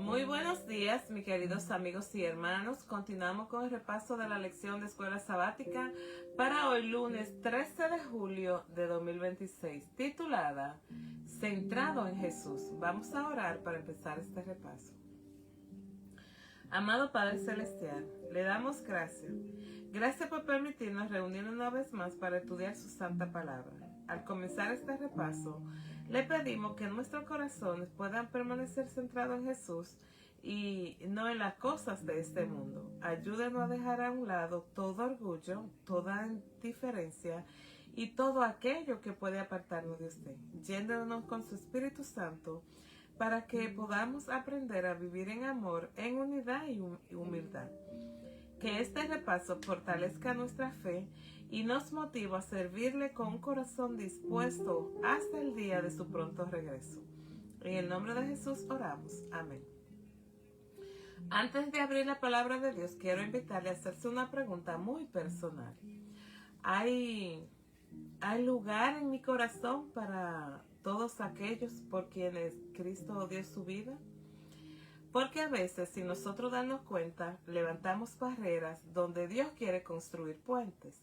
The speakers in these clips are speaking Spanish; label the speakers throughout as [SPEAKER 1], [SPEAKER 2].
[SPEAKER 1] Muy buenos días, mis queridos amigos y hermanos. Continuamos con el repaso de la lección de escuela sabática para hoy lunes 13 de julio de 2026, titulada Centrado en Jesús. Vamos a orar para empezar este repaso. Amado Padre Celestial, le damos gracias. Gracias por permitirnos reunirnos una vez más para estudiar su santa palabra. Al comenzar este repaso, le pedimos que nuestros corazones puedan permanecer centrados en Jesús y no en las cosas de este mundo. Ayúdenos a dejar a un lado todo orgullo, toda indiferencia y todo aquello que puede apartarnos de usted. Llénenos con su Espíritu Santo para que podamos aprender a vivir en amor, en unidad y humildad. Que este repaso fortalezca nuestra fe y nos motive a servirle con un corazón dispuesto hasta el día de su pronto regreso. En el nombre de Jesús oramos. Amén. Antes de abrir la palabra de Dios, quiero invitarle a hacerse una pregunta muy personal. ¿Hay lugar en mi corazón para todos aquellos por quienes Cristo dio su vida? Porque a veces, sin nosotros darnos cuenta, levantamos barreras donde Dios quiere construir puentes.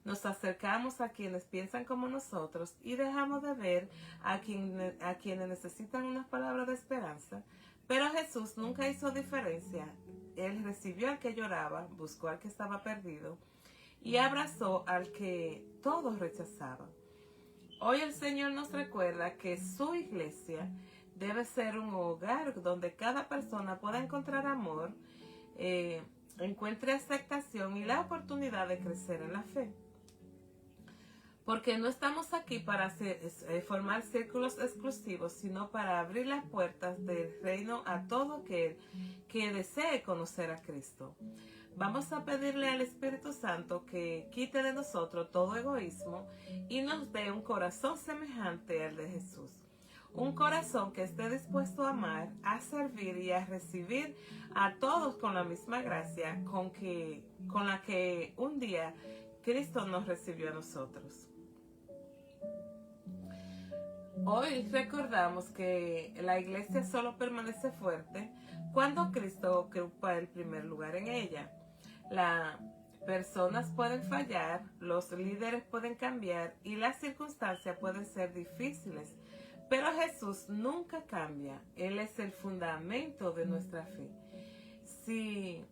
[SPEAKER 1] Nos acercamos a quienes piensan como nosotros y dejamos de ver a quienes necesitan unas palabras de esperanza. Pero Jesús nunca hizo diferencia. Él recibió al que lloraba, buscó al que estaba perdido y abrazó al que todos rechazaban. Hoy el Señor nos recuerda que su iglesia debe ser un hogar donde cada persona pueda encontrar amor, encuentre aceptación y la oportunidad de crecer en la fe. Porque no estamos aquí para formar círculos exclusivos, sino para abrir las puertas del reino a todo aquel que desee conocer a Cristo. Vamos a pedirle al Espíritu Santo que quite de nosotros todo egoísmo y nos dé un corazón semejante al de Jesús. Un corazón que esté dispuesto a amar, a servir y a recibir a todos con la misma gracia con la que un día Cristo nos recibió a nosotros. Hoy recordamos que la iglesia solo permanece fuerte cuando Cristo ocupa el primer lugar en ella. Las personas pueden fallar, los líderes pueden cambiar y las circunstancias pueden ser difíciles, pero Jesús nunca cambia. Él es el fundamento de nuestra fe. Si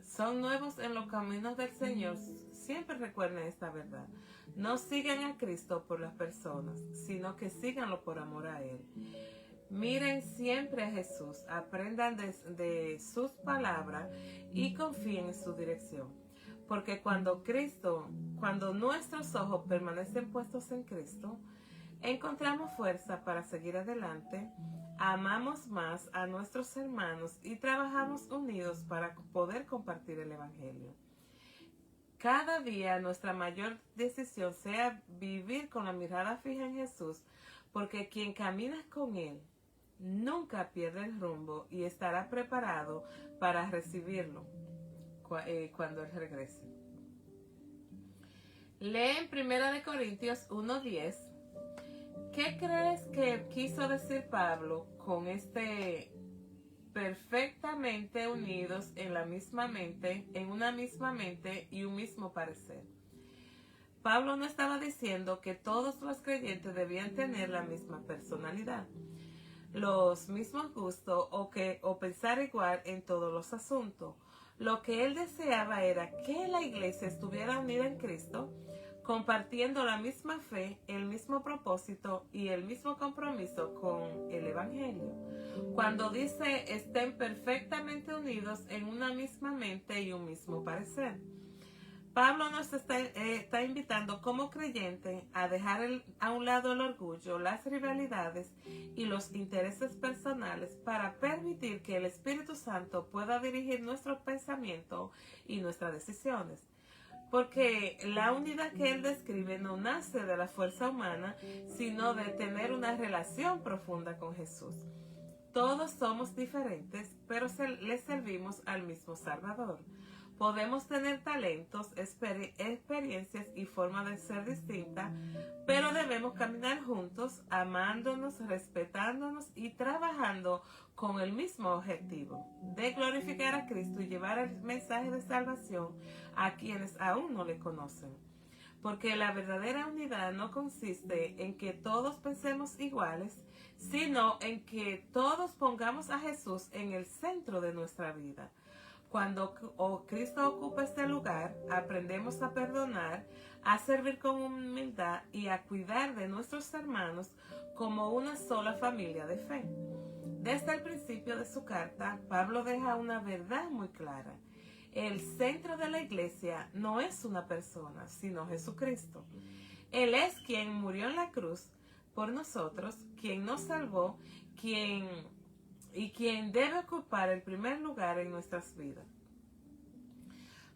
[SPEAKER 1] son nuevos en los caminos del Señor, siempre recuerden esta verdad. No sigan a Cristo por las personas, sino que síganlo por amor a Él. Miren siempre a Jesús, aprendan de sus palabras y confíen en su dirección. Porque cuando nuestros ojos permanecen puestos en Cristo, encontramos fuerza para seguir adelante, amamos más a nuestros hermanos y trabajamos unidos para poder compartir el Evangelio. Cada día nuestra mayor decisión sea vivir con la mirada fija en Jesús, porque quien camina con Él nunca pierde el rumbo y estará preparado para recibirlo cuando Él regrese. Lee en 1 Corintios 1:10. ¿Qué crees que quiso decir Pablo con perfectamente unidos en una misma mente y un mismo parecer? Pablo no estaba diciendo que todos los creyentes debían tener la misma personalidad, los mismos gustos o pensar igual en todos los asuntos. Lo que él deseaba era que la iglesia estuviera unida en Cristo, compartiendo la misma fe, el mismo propósito y el mismo compromiso con el Evangelio. Cuando dice estén perfectamente unidos en una misma mente y un mismo parecer, Pablo nos está invitando como creyente a dejar a un lado el orgullo, las rivalidades y los intereses personales para permitir que el Espíritu Santo pueda dirigir nuestros pensamientos y nuestras decisiones. Porque la unidad que él describe no nace de la fuerza humana, sino de tener una relación profunda con Jesús. Todos somos diferentes, pero le servimos al mismo Salvador. Podemos tener talentos, experiencias y formas de ser distintas, pero pero debemos caminar juntos, amándonos, respetándonos y trabajando con el mismo objetivo, de glorificar a Cristo y llevar el mensaje de salvación a quienes aún no le conocen. Porque la verdadera unidad no consiste en que todos pensemos iguales, sino en que todos pongamos a Jesús en el centro de nuestra vida. Cuando Cristo ocupa este lugar, aprendemos a perdonar, a servir con humildad y a cuidar de nuestros hermanos como una sola familia de fe. Desde el principio de su carta, Pablo deja una verdad muy clara. El centro de la iglesia no es una persona, sino Jesucristo. Él es quien murió en la cruz por nosotros, quien nos salvó, quien debe ocupar el primer lugar en nuestras vidas.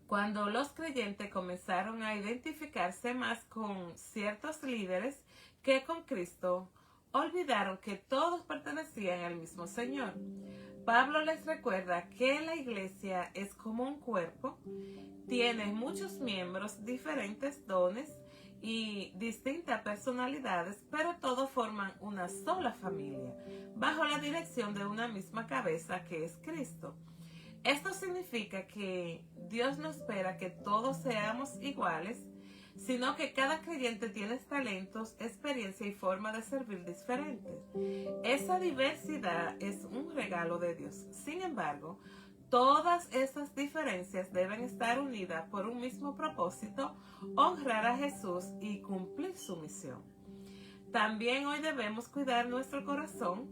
[SPEAKER 1] Cuando los creyentes comenzaron a identificarse más con ciertos líderes que con Cristo, olvidaron que todos pertenecían al mismo Señor. Pablo les recuerda que la iglesia es como un cuerpo, tiene muchos miembros, diferentes dones y distintas personalidades, pero todos forman una sola familia, bajo la dirección de una misma cabeza que es Cristo. Esto significa que Dios no espera que todos seamos iguales, sino que cada creyente tiene talentos, experiencia y forma de servir diferentes. Esa diversidad es un regalo de Dios. Sin embargo, todas esas diferencias deben estar unidas por un mismo propósito: honrar a Jesús y cumplir su misión. También hoy debemos cuidar nuestro corazón.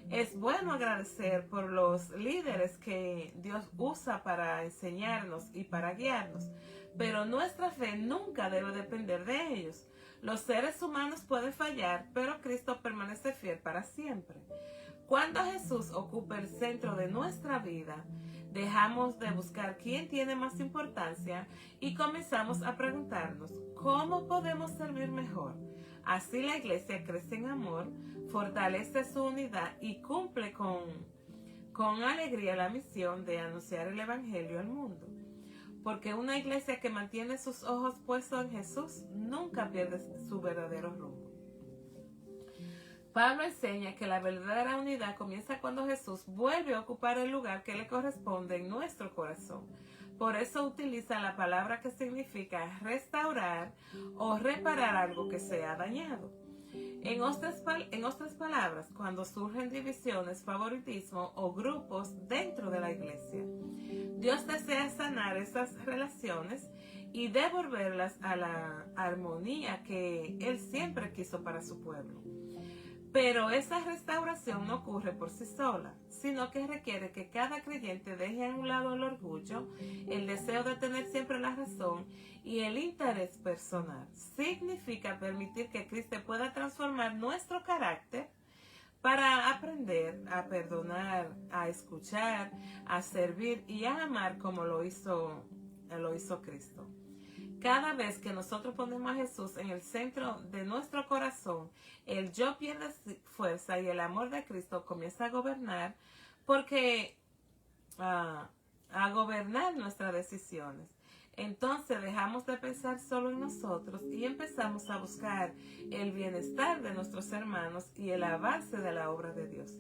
[SPEAKER 1] Es bueno agradecer por los líderes que Dios usa para enseñarnos y para guiarnos, pero nuestra fe nunca debe depender de ellos. Los seres humanos pueden fallar, pero Cristo permanece fiel para siempre. Cuando Jesús ocupa el centro de nuestra vida, dejamos de buscar quién tiene más importancia y comenzamos a preguntarnos, ¿cómo podemos servir mejor? Así la iglesia crece en amor, fortalece su unidad y cumple con alegría la misión de anunciar el Evangelio al mundo. Porque una iglesia que mantiene sus ojos puestos en Jesús nunca pierde su verdadero rumbo. Pablo enseña que la verdadera unidad comienza cuando Jesús vuelve a ocupar el lugar que le corresponde en nuestro corazón. Por eso utiliza la palabra que significa restaurar o reparar algo que se ha dañado. En otras palabras, cuando surgen divisiones, favoritismo o grupos dentro de la iglesia, Dios desea sanar esas relaciones y devolverlas a la armonía que Él siempre quiso para su pueblo. Pero esa restauración no ocurre por sí sola, sino que requiere que cada creyente deje a un lado el orgullo, el deseo de tener siempre la razón y el interés personal. Significa permitir que Cristo pueda transformar nuestro carácter para aprender a perdonar, a escuchar, a servir y a amar como lo hizo Cristo. Cada vez que nosotros ponemos a Jesús en el centro de nuestro corazón, el yo pierde fuerza y el amor de Cristo comienza a gobernar, a gobernar nuestras decisiones. Entonces dejamos de pensar solo en nosotros y empezamos a buscar el bienestar de nuestros hermanos y el avance de la obra de Dios.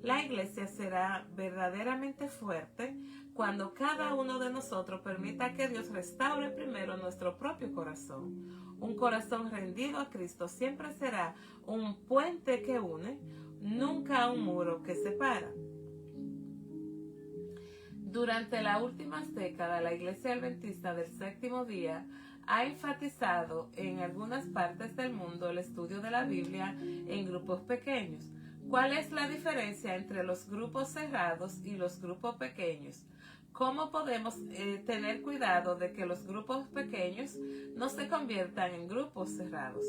[SPEAKER 1] La iglesia será verdaderamente fuerte cuando cada uno de nosotros permita que Dios restaure primero nuestro propio corazón. Un corazón rendido a Cristo siempre será un puente que une, nunca un muro que separa. Durante las últimas décadas, la Iglesia Adventista del Séptimo Día ha enfatizado en algunas partes del mundo el estudio de la Biblia en grupos pequeños. ¿Cuál es la diferencia entre los grupos cerrados y los grupos pequeños? ¿Cómo podemos tener cuidado de que los grupos pequeños no se conviertan en grupos cerrados?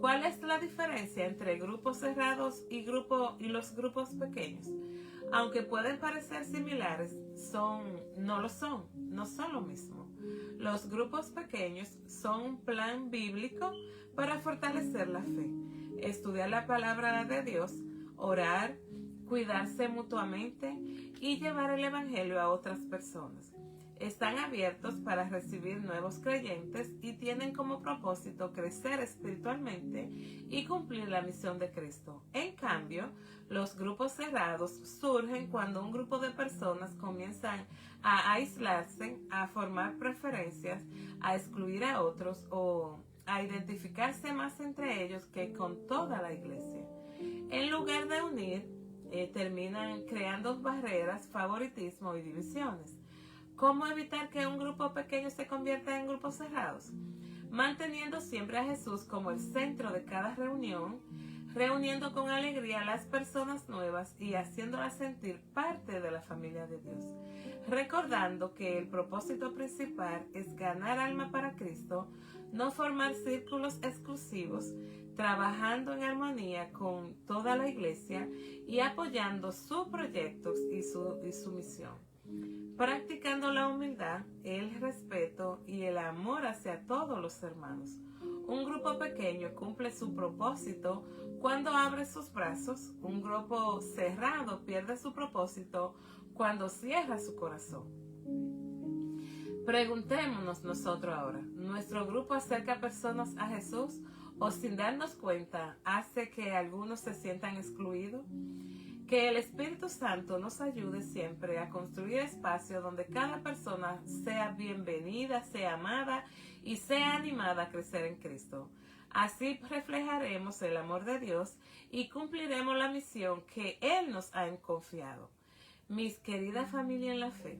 [SPEAKER 1] ¿Cuál es la diferencia entre grupos cerrados y los grupos pequeños? Aunque pueden parecer similares, no son lo mismo. Los grupos pequeños son un plan bíblico para fortalecer la fe, estudiar la palabra de Dios, orar, cuidarse mutuamente y llevar el Evangelio a otras personas. Están abiertos para recibir nuevos creyentes y tienen como propósito crecer espiritualmente y cumplir la misión de Cristo. En cambio, los grupos cerrados surgen cuando un grupo de personas comienzan a aislarse, a formar preferencias, a excluir a otros o a identificarse más entre ellos que con toda la iglesia. En lugar de unir, terminan creando barreras, favoritismo y divisiones. ¿Cómo evitar que un grupo pequeño se convierta en grupos cerrados? Manteniendo siempre a Jesús como el centro de cada reunión, reuniendo con alegría a las personas nuevas y haciéndolas sentir parte de la familia de Dios. Recordando que el propósito principal es ganar alma para Cristo, no formar círculos exclusivos, trabajando en armonía con toda la iglesia y apoyando sus proyectos y su misión. Practicando la humildad, el respeto y el amor hacia todos los hermanos. Un grupo pequeño cumple su propósito cuando abre sus brazos. Un grupo cerrado pierde su propósito cuando cierra su corazón. Preguntémonos nosotros ahora, ¿nuestro grupo acerca a personas a Jesús o sin darnos cuenta hace que algunos se sientan excluidos? Que el Espíritu Santo nos ayude siempre a construir espacios donde cada persona sea bienvenida, sea amada y sea animada a crecer en Cristo. Así reflejaremos el amor de Dios y cumpliremos la misión que Él nos ha confiado. Mis queridas familias en la fe,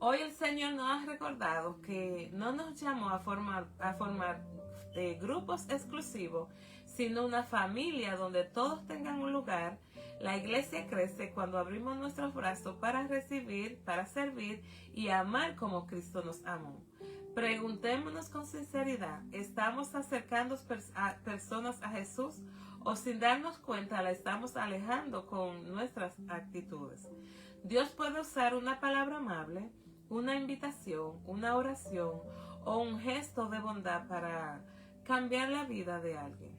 [SPEAKER 1] hoy el Señor nos ha recordado que no nos llamó a formar grupos exclusivos, sino una familia donde todos tengan un lugar. La iglesia crece cuando abrimos nuestros brazos para recibir, para servir y amar como Cristo nos amó. Preguntémonos con sinceridad, ¿estamos acercando a personas a Jesús o sin darnos cuenta la estamos alejando con nuestras actitudes? Dios puede usar una palabra amable, una invitación, una oración o un gesto de bondad para cambiar la vida de alguien.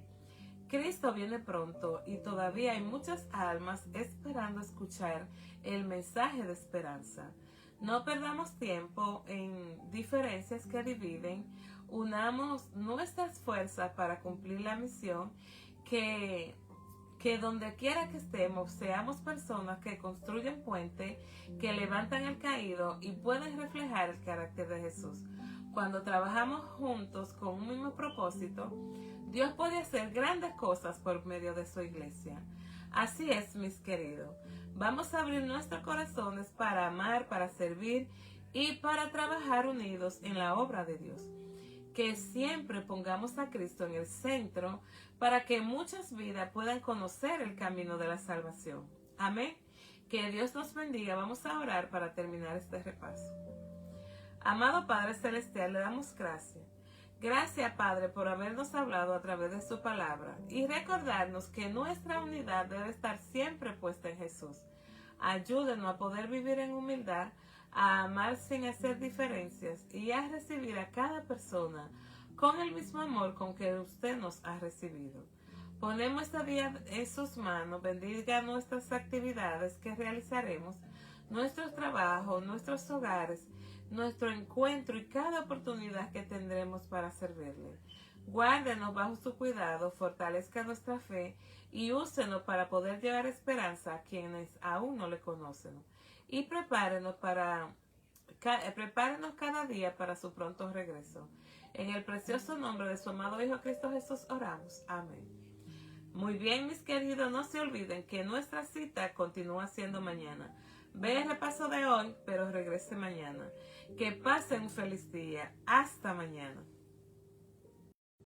[SPEAKER 1] Cristo viene pronto y todavía hay muchas almas esperando escuchar el mensaje de esperanza. No perdamos tiempo en diferencias que dividen, unamos nuestras fuerzas para cumplir la misión, que donde quiera que estemos seamos personas que construyen puentes, que levantan al caído y pueden reflejar el carácter de Jesús. Cuando trabajamos juntos con un mismo propósito, Dios puede hacer grandes cosas por medio de su iglesia. Así es, mis queridos. Vamos a abrir nuestros corazones para amar, para servir y para trabajar unidos en la obra de Dios. Que siempre pongamos a Cristo en el centro para que muchas vidas puedan conocer el camino de la salvación. Amén. Que Dios nos bendiga. Vamos a orar para terminar este repaso. Amado Padre Celestial, le damos gracias. Gracias, Padre, por habernos hablado a través de su palabra y recordarnos que nuestra unidad debe estar siempre puesta en Jesús. Ayúdenos a poder vivir en humildad, a amar sin hacer diferencias y a recibir a cada persona con el mismo amor con que usted nos ha recibido. Ponemos este día en sus manos, bendiga nuestras actividades que realizaremos, nuestros trabajos, nuestros hogares, nuestro encuentro y cada oportunidad que tendremos para servirle. Guárdenos bajo su cuidado, fortalezca nuestra fe y úsenos para poder llevar esperanza a quienes aún no le conocen. Y prepárenos cada día para su pronto regreso. En el precioso nombre de su amado Hijo Cristo Jesús oramos. Amén. Muy bien, mis queridos, no se olviden que nuestra cita continúa siendo mañana. Ve el repaso de hoy, pero regrese mañana. Que pasen un feliz día. Hasta mañana.